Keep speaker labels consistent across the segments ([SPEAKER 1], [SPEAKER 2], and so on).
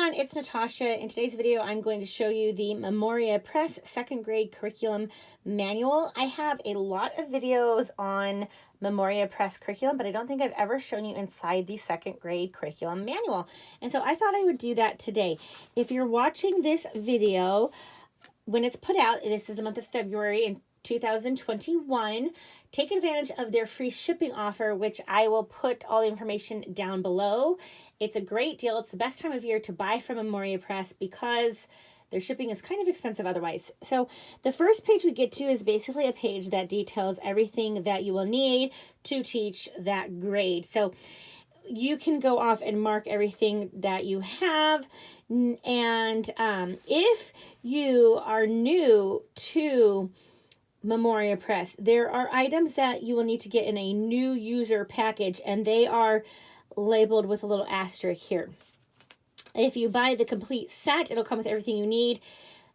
[SPEAKER 1] everyone, it's Natasha. In today's video, I'm going to show you the Memoria Press second grade curriculum manual. I have a lot of videos on Memoria Press curriculum, but I don't think I've ever shown you inside the second grade curriculum manual. And so I thought I would do that today. If you're watching this video, when it's put out, this is the month of February in 2021, take advantage of their free shipping offer, which I will put all the information down below. It's a great deal. It's the best time of year to buy from Memoria Press because their shipping is kind of expensive otherwise. So the first page we get to is basically a page that details everything that you will need to teach that grade. So you can go off and mark everything that you have. And if you are new to Memoria Press, there are items that you will need to get in a new user package, and they are labeled with a little asterisk here. If you buy the complete set, it'll come with everything you need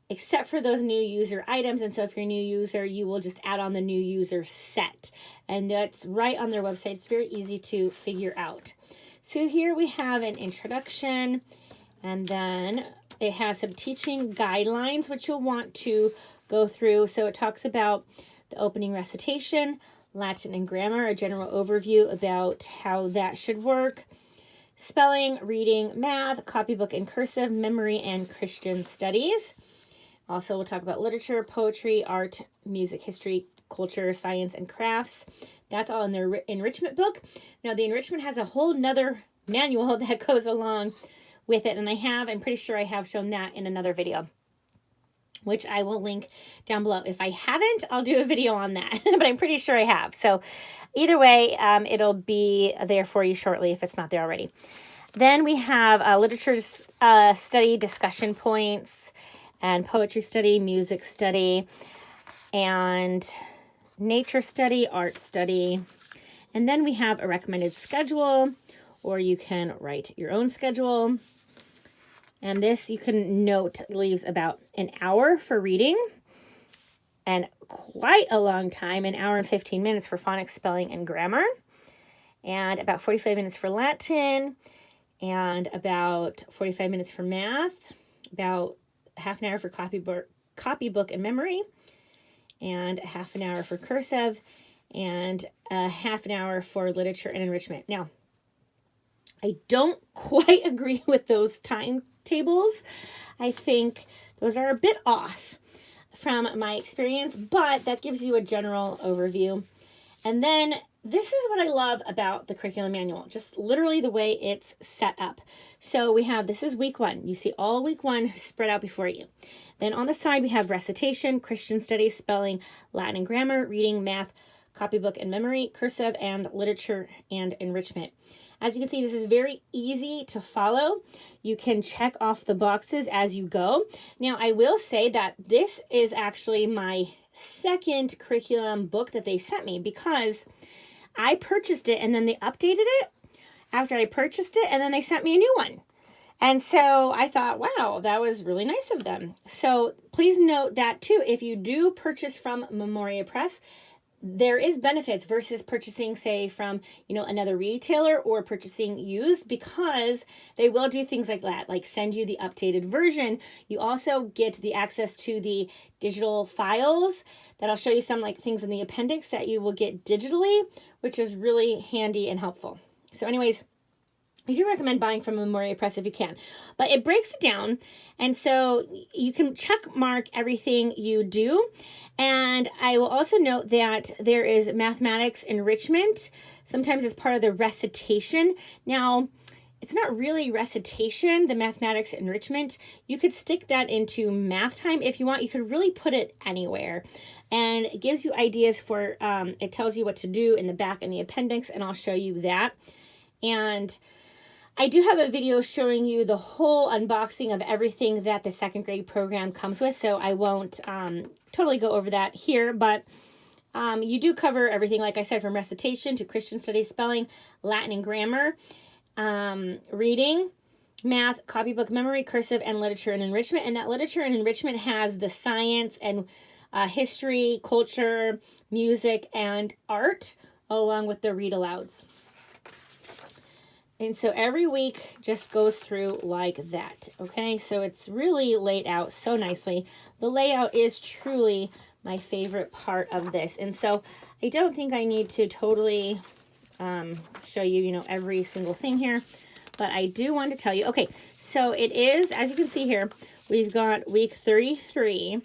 [SPEAKER 1] except for those new user items. And so if you're a new user, you will just add on the new user set, and that's right on their website. It's very easy to figure out. So here we have an introduction, and then it has some teaching guidelines which you'll want to go through. So it talks about the opening recitation, Latin and grammar, a general overview about how that should work, spelling, reading, math, copybook and cursive, memory, and Christian studies. Also, we'll talk about literature, poetry, art, music, history, culture, science, and crafts. That's all in their enrichment book. Now, the enrichment has a whole nother manual that goes along with it, and I'm pretty sure I have shown that in another video, which I will link down below. If I haven't, I'll do a video on that, but I'm pretty sure I have. So either way, it'll be there for you shortly if it's not there already. Then we have literature study discussion points, and poetry study, music study, and nature study, art study. And then we have a recommended schedule, or you can write your own schedule. And this, you can note, leaves about an hour for reading and quite a long time, an hour and 15 minutes for phonics, spelling, and grammar, and about 45 minutes for Latin, and about 45 minutes for math, about half an hour for copybook and memory, and half an hour for cursive, and half an hour for literature and enrichment. Now, I don't quite agree with those timetables. I think those are a bit off from my experience, but that gives you a general overview. And then this is what I love about the curriculum manual, just literally the way it's set up. So we have, this is week 1. You see all week 1 spread out before you. Then on the side, we have recitation, Christian studies, spelling, Latin and grammar, reading, math, copybook and memory, cursive, and literature and enrichment. As you can see, this is very easy to follow. You can check off the boxes as you go. Now, I will say that this is actually my second curriculum book that they sent me, because I purchased it and then they updated it after I purchased it, and then they sent me a new one. And so I thought, wow, that was really nice of them. So please note that too, if you do purchase from Memoria Press, there is benefits versus purchasing, say, from, another retailer or purchasing used, because they will do things like that, like send you the updated version. You also get the access to the digital files that I'll show you some things in the appendix that you will get digitally, which is really handy and helpful. So anyways, I do recommend buying from Memoria Press if you can, but it breaks it down. And so you can check mark everything you do. And I will also note that there is mathematics enrichment, sometimes as part of the recitation. Now, it's not really recitation, the mathematics enrichment. You could stick that into math time if you want. You could really put it anywhere. And it gives you ideas for, it tells you what to do in the back in the appendix, and I'll show you that. And I do have a video showing you the whole unboxing of everything that the second grade program comes with, so I won't totally go over that here, but you do cover everything, like I said, from recitation to Christian studies, spelling, Latin and grammar, reading, math, copybook memory, cursive, and literature and enrichment. And that literature and enrichment has the science and history, culture, music, and art, along with the read-alouds. And so every week just goes through like that, okay? So it's really laid out so nicely. The layout is truly my favorite part of this. And so I don't think I need to totally show you, every single thing here. But I do want to tell you, okay, so it is, as you can see here, we've got week 33,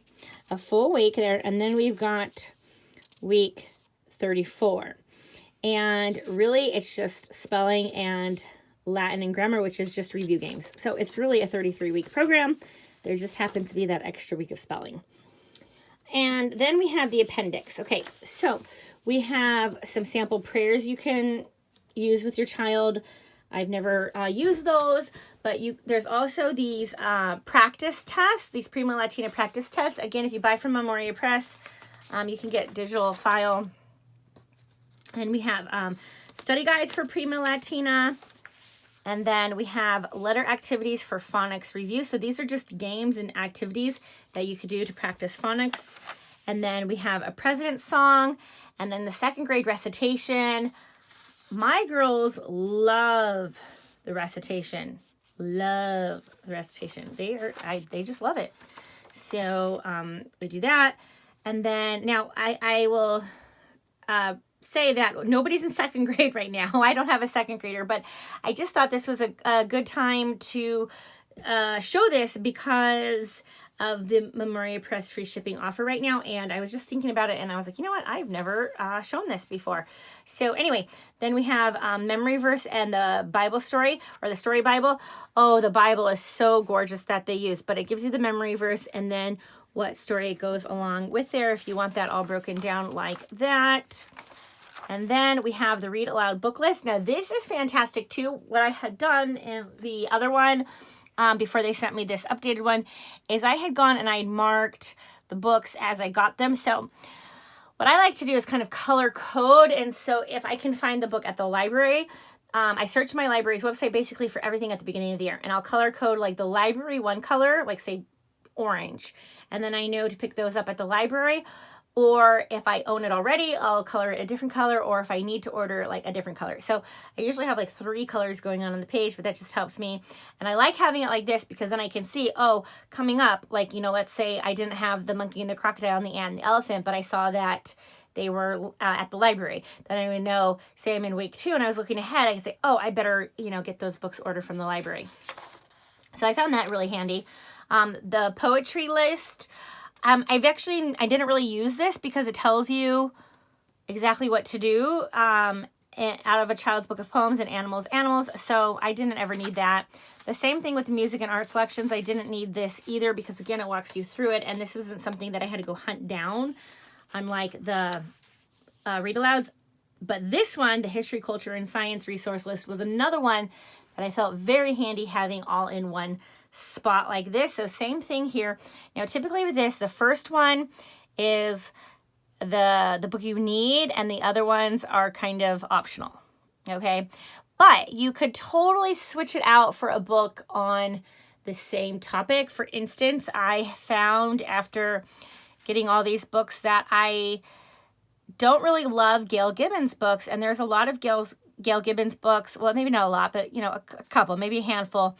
[SPEAKER 1] a full week there, and then we've got week 34. And really, it's just spelling and Latin and grammar, which is just review games. So it's really a 33-week program. There just happens to be that extra week of spelling. And then we have the appendix. Okay, so we have some sample prayers you can use with your child. I've never used those, but there's also these practice tests, these Prima Latina practice tests. Again, if you buy from Memoria Press, you can get digital file. And we have study guides for Prima Latina. And then we have letter activities for phonics review. So these are just games and activities that you could do to practice phonics. And then we have a president's song. And then the second grade recitation. My girls love the recitation. Love the recitation. They just love it. So we do that. And then now I will say that nobody's in second grade right now. I don't have a second grader, but I just thought this was a good time to show this because of the Memoria Press free shipping offer right now. And I was just thinking about it and I was like, you know what? I've never shown this before. So anyway, then we have memory verse and the Bible story or the story Bible. Oh, the Bible is so gorgeous that they use, but it gives you the memory verse and then what story goes along with there if you want that all broken down like that. And then we have the read aloud book list. Now this is fantastic too. What I had done in the other one before they sent me this updated one is I had gone and I marked the books as I got them. So what I like to do is kind of color code. And so if I can find the book at the library, I search my library's website basically for everything at the beginning of the year. And I'll color code like the library one color, like say orange. And then I know to pick those up at the library. Or if I own it already, I'll color it a different color, or if I need to order like a different color. So I usually have like 3 colors going on the page, but that just helps me. And I like having it like this because then I can see, oh, coming up, like, let's say I didn't have the monkey and the crocodile and the ant and the elephant, but I saw that they were at the library. Then I would know, say I'm in week 2 and I was looking ahead, I could say, oh, I better, get those books ordered from the library. So I found that really handy. The poetry list, I didn't really use this because it tells you exactly what to do out of a child's book of poems and animals. So I didn't ever need that. The same thing with the music and art selections. I didn't need this either because again, it walks you through it. And this wasn't something that I had to go hunt down, unlike the read alouds. But this one, the history, culture, and science resource list was another one that I felt very handy having all in one spot like this. So same thing here. Now typically with this, the first one is the book you need and the other ones are kind of optional. Okay, but you could totally switch it out for a book on the same topic. For instance, I found after getting all these books that I don't really love Gail Gibbons books, and there's a lot of Gail Gibbons books, well maybe not a lot, but a couple, maybe a handful.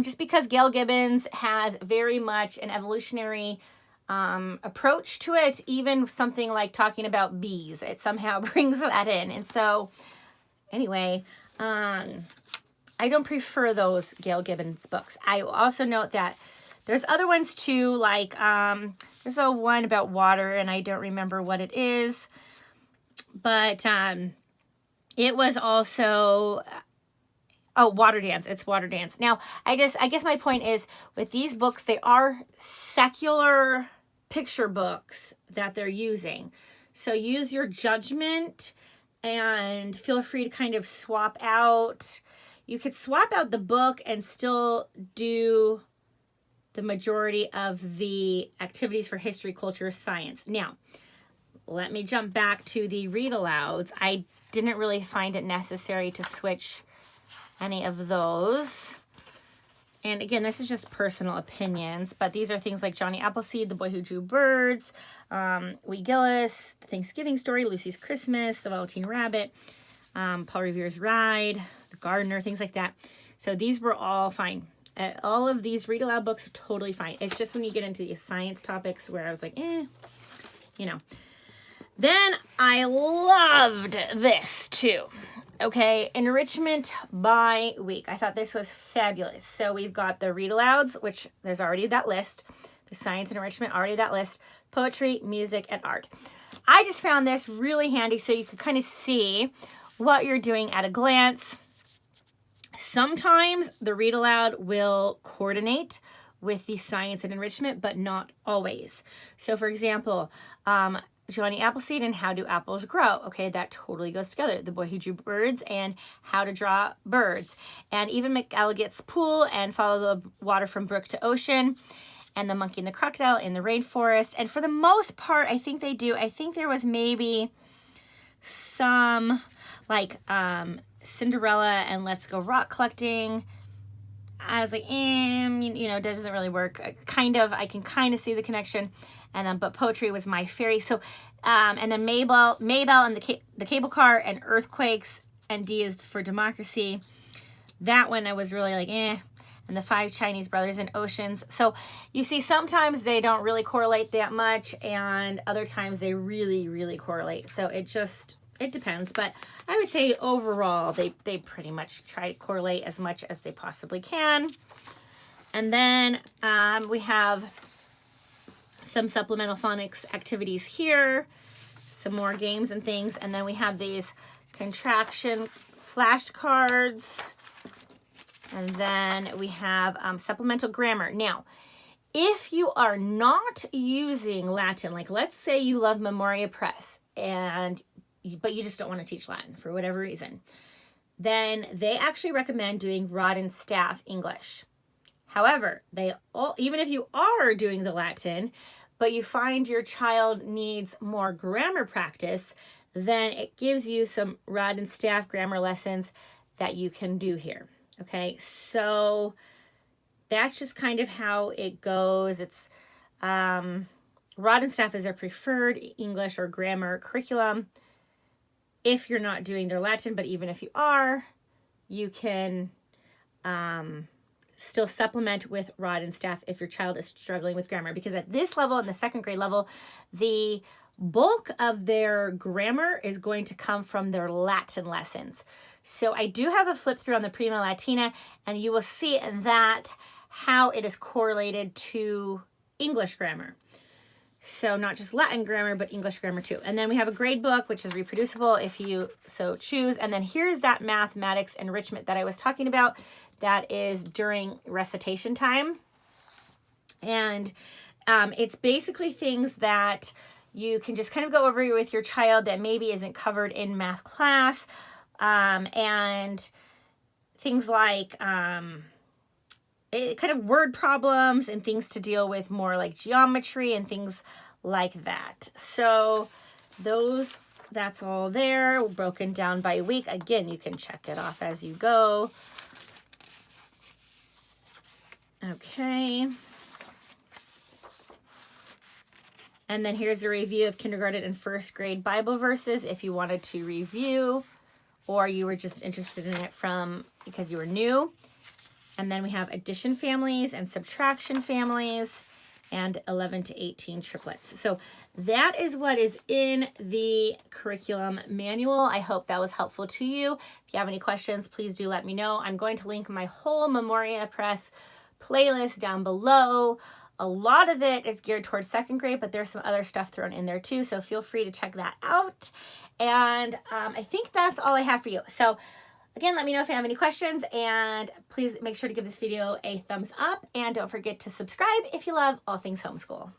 [SPEAKER 1] Just because Gail Gibbons has very much an evolutionary approach to it, even something like talking about bees, it somehow brings that in. And so anyway, I don't prefer those Gail Gibbons books. I also note that there's other ones too, like there's a one about water and I don't remember what it is, but it was also... Oh, Water Dance. It's Water Dance. Now, I guess my point is with these books, they are secular picture books that they're using. So use your judgment and feel free to kind of swap out. You could swap out the book and still do the majority of the activities for history, culture, science. Now, let me jump back to the read alouds. I didn't really find it necessary to switch any of those. And again, this is just personal opinions, but these are things like Johnny Appleseed, The Boy Who Drew Birds, Wee Gillis, The Thanksgiving Story, Lucy's Christmas, The Velveteen Rabbit, Paul Revere's Ride, The gardener, things like that. So these were all fine. All of these read aloud books are totally fine. It's just when you get into these science topics where I was like, you know. Then I loved this too. Okay, enrichment by week. I thought this was fabulous. So we've got the read alouds, which there's already that list. The science and enrichment, already that list. Poetry, music, and art. I just found this really handy so you could kind of see what you're doing at a glance. Sometimes the read aloud will coordinate with the science and enrichment, but not always. So for example, Johnny Appleseed and How Do Apples Grow? Okay, that totally goes together. The Boy Who Drew Birds and How to Draw Birds. And even McElligot's Pool and Follow the Water from Brook to Ocean. And The Monkey and the Crocodile in the Rainforest. And for the most part, I think they do. I think there was maybe some like Cinderella and Let's Go Rock Collecting. I was like, you know, it doesn't really work. I can kind of see the connection. And then, but poetry was my fairy. So, and then Mabel and the Cable Car and Earthquakes, and D is for Democracy. That one I was really like, And the Five Chinese Brothers and Oceans. So you see, sometimes they don't really correlate that much, and other times they really, really correlate. So it depends. But I would say overall, they pretty much try to correlate as much as they possibly can. And then we have some supplemental phonics activities here, some more games and things. And then we have these contraction flashcards. And then we have supplemental grammar. Now, if you are not using Latin, like let's say you love Memoria Press, but you just don't want to teach Latin for whatever reason, then they actually recommend doing rod and staff English. However, even if you are doing the Latin, but you find your child needs more grammar practice, then it gives you some rod and staff grammar lessons that you can do here. Okay, so that's just kind of how it goes. It's rod and staff is their preferred English or grammar curriculum if you're not doing their Latin, but even if you are, you can still supplement with rod and staff if your child is struggling with grammar, because at this level, in the second grade level, the bulk of their grammar is going to come from their Latin lessons. So I do have a flip through on the Prima Latina, and you will see that how it is correlated to English grammar. So not just Latin grammar, but English grammar too. And then we have a grade book, which is reproducible if you so choose. And then here's that mathematics enrichment that I was talking about. That is during recitation time. And it's basically things that you can just kind of go over with your child that maybe isn't covered in math class. And things like kind of word problems and things to deal with more like geometry and things like that. So that's all there, broken down by week. Again, you can check it off as you go. Okay. And then here's a review of kindergarten and first grade Bible verses if you wanted to review, or you were just interested in it because you were new. And then we have addition families and subtraction families and 11 to 18 triplets. So that is what is in the curriculum manual. I hope that was helpful to you. If you have any questions, please do let me know. I'm going to link my whole Memoria Press playlist down below. A lot of it is geared towards second grade, but there's some other stuff thrown in there too. So feel free to check that out. And I think that's all I have for you. So again, let me know if you have any questions, and please make sure to give this video a thumbs up, and don't forget to subscribe if you love all things homeschool.